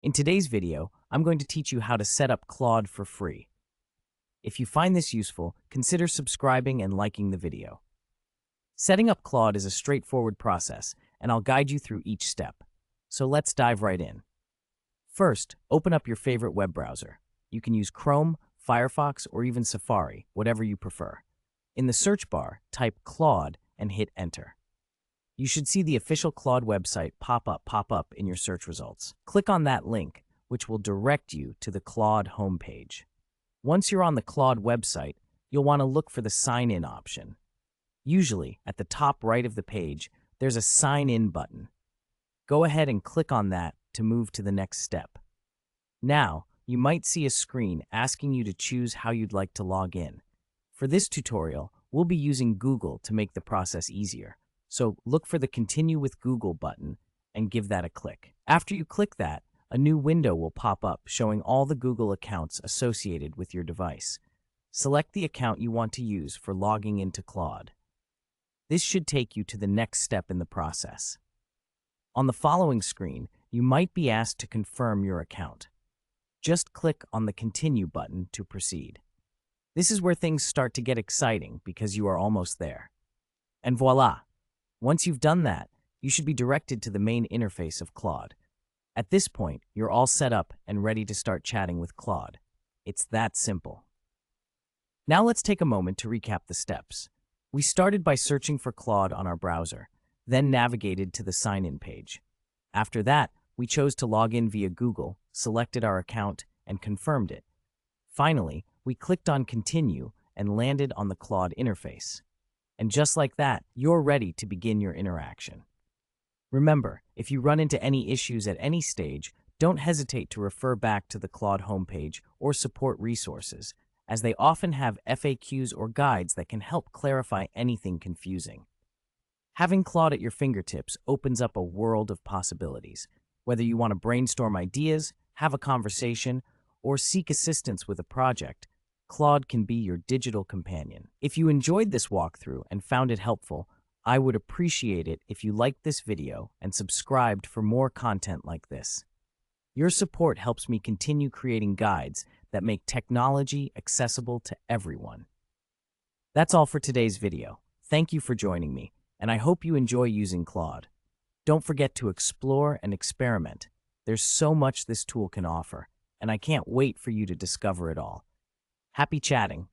In today's video, I'm going to teach you how to set up Claude for free. If you find this useful, consider subscribing and liking the video. Setting up Claude is a straightforward process, and I'll guide you through each step. So let's dive right in. First, open up your favorite web browser. You can use Chrome, Firefox, or even Safari, whatever you prefer. In the search bar, type Claude and hit Enter. You should see the official Claude website pop up in your search results. Click on that link, which will direct you to the Claude homepage. Once you're on the Claude website, you'll want to look for the Sign In option. Usually, at the top right of the page, there's a Sign In button. Go ahead and click on that to move to the next step. Now, you might see a screen asking you to choose how you'd like to log in. For this tutorial, we'll be using Google to make the process easier. So look for the Continue with Google button and give that a click. After you click that, a new window will pop up showing all the Google accounts associated with your device. Select the account you want to use for logging into Claude. This should take you to the next step in the process. On the following screen, you might be asked to confirm your account. Just click on the Continue button to proceed. This is where things start to get exciting because you are almost there. And voila! Once you've done that, you should be directed to the main interface of Claude. At this point, you're all set up and ready to start chatting with Claude. It's that simple. Now let's take a moment to recap the steps. We started by searching for Claude on our browser, then navigated to the sign-in page. After that, we chose to log in via Google, selected our account, and confirmed it. Finally, we clicked on Continue and landed on the Claude interface. And just like that, you're ready to begin your interaction. Remember, if you run into any issues at any stage, don't hesitate to refer back to the Claude homepage or support resources, as they often have FAQs or guides that can help clarify anything confusing. Having Claude at your fingertips opens up a world of possibilities. Whether you want to brainstorm ideas, have a conversation, or seek assistance with a project, Claude can be your digital companion. If you enjoyed this walkthrough and found it helpful, I would appreciate it if you liked this video and subscribed for more content like this. Your support helps me continue creating guides that make technology accessible to everyone. That's all for today's video. Thank you for joining me, and I hope you enjoy using Claude. Don't forget to explore and experiment. There's so much this tool can offer, and I can't wait for you to discover it all. Happy chatting!